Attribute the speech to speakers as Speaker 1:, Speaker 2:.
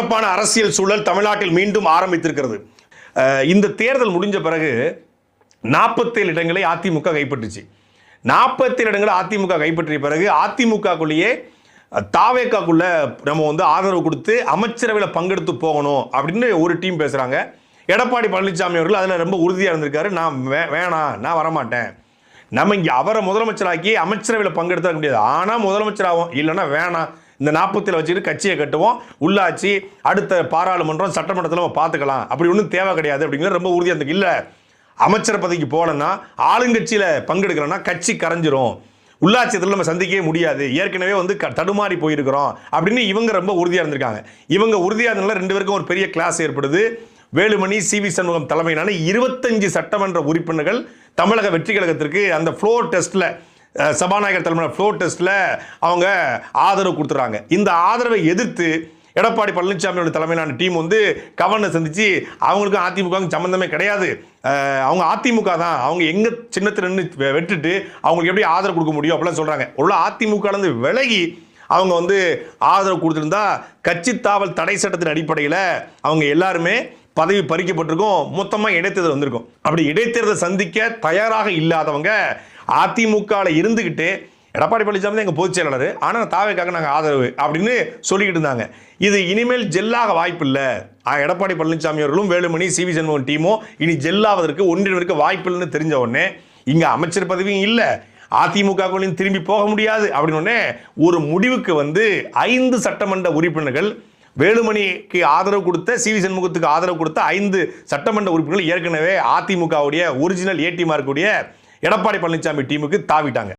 Speaker 1: பரபரப்பான அரசியல் சூழல் தமிழ்நாட்டில் மீண்டும் ஆரம்பித்திருக்கிறது. இந்த தேர்தல் முடிஞ்ச பிறகு 47 இடங்களை அதிமுக கைப்பற்றுச்சு. 47 இடங்களை அதிமுக கைப்பற்றிய பிறகு அதிமுகக்குள்ளேயே தாவேக்காக்குள்ள நம்ம ஆதரவு கொடுத்து அமைச்சரவையில் பங்கெடுத்து போகணும் அப்படின்னு ஒரு டீம் பேசுறாங்க. எடப்பாடி பழனிசாமி அவர்கள் அதில் ரொம்ப உறுதியாக இருந்திருக்காரு. நான் வேணாம், நான் வரமாட்டேன், நம்ம இங்கே அவரை முதலமைச்சராக்கி அமைச்சரவையில் பங்கெடுத்த முடியாது, ஆனால் முதலமைச்சராகும், இல்லைன்னா வேணாம், இந்த 47 வச்சுக்கிட்டு கட்சியை கட்டுவோம், உள்ளாட்சி அடுத்த பாராளுமன்றம் சட்டமன்றத்தில் நம்ம பார்த்துக்கலாம், அப்படி ஒன்றும் தேவை கிடையாது அப்படிங்கிறது ரொம்ப உறுதியாக இருந்துக்கு. இல்லை, அமைச்சர் பதவிக்கு போகலன்னா ஆளுங்கட்சியில் பங்கெடுக்கிறோன்னா கட்சி கரைஞ்சிரும், உள்ளாட்சியத்தில் நம்ம சந்திக்கவே முடியாது, ஏற்கனவே தடுமாறி போயிருக்கிறோம் அப்படின்னு இவங்க ரொம்ப உறுதியாக இருந்திருக்காங்க. இவங்க உறுதியாக இருந்தனால 2 பேருக்கும் ஒரு பெரிய கிளாஸ் ஏற்படுது. வேலுமணி, சி.வி. சண்முகம் தலைமையிலான 25 சட்டமன்ற உறுப்பினர்கள் தமிழக வெற்றி கழகத்திற்கு அந்த ஃப்ளோர் டெஸ்ட்டில், சபாநாயகர் தலைமையிலான ஃப்ளோர் டெஸ்ட்டில் அவங்க ஆதரவு கொடுத்துறாங்க. இந்த ஆதரவை எதிர்த்து எடப்பாடி பழனிசாமியோட தலைமையிலான டீம் கவர்னர் சந்திச்சு அவங்களுக்கும் அதிமுகவுக்கும் சம்பந்தமே கிடையாது, அவங்க அதிமுக தான், அவங்க எங்க சின்னத்தில் நின்று வெட்டுட்டு அவங்களுக்கு எப்படி ஆதரவு கொடுக்க முடியும் அப்படிலாம் சொல்றாங்க. உள்ள அதிமுகலேருந்து விலகி அவங்க ஆதரவு கொடுத்துருந்தா கட்சி தாவல் தடை சட்டத்தின் அடிப்படையில் அவங்க எல்லாருமே பதவி பறிக்கப்பட்டிருக்கும், மொத்தமாக இடைத்தேர்தல் வந்திருக்கும். அப்படி இடைத்தேர்தல் சந்திக்க தயாராக இல்லாதவங்க அதிமுகவில் இருந்துக்கிட்டு எடப்பாடி பழனிசாமி தான் எங்கள் பொதுச் செயலாளர், ஆனால் தாவேக்காக நாங்கள் ஆதரவு அப்படின்னு சொல்லிக்கிட்டு இருந்தாங்க. இது இனிமேல் ஜெல்லாக வாய்ப்பு இல்லை. எடப்பாடி பழனிசாமி அவர்களும் வேலுமணி, சி.வி. சண்முகம் டீமும் இனி ஜெல்லாவதற்கு ஒன்றிற்கு வாய்ப்பு இல்லைன்னு தெரிஞ்ச உடனே இங்கே அமைச்சர் பதவியும் இல்லை, அதிமுகவுலையும் திரும்பி போக முடியாது அப்படின்னு ஒரு முடிவுக்கு 5 சட்டமன்ற உறுப்பினர்கள், வேலுமணிக்கு ஆதரவு கொடுத்த, சி.வி. சண்முகத்துக்கு ஆதரவு கொடுத்த 5 சட்டமன்ற உறுப்பினர்கள் ஏற்கனவே அதிமுகவுடைய ஒரிஜினல் ஏ டீமாக இருக்கக்கூடிய எடப்பாடி பழனிசாமி டீமுக்கு தாவிட்டாங்க.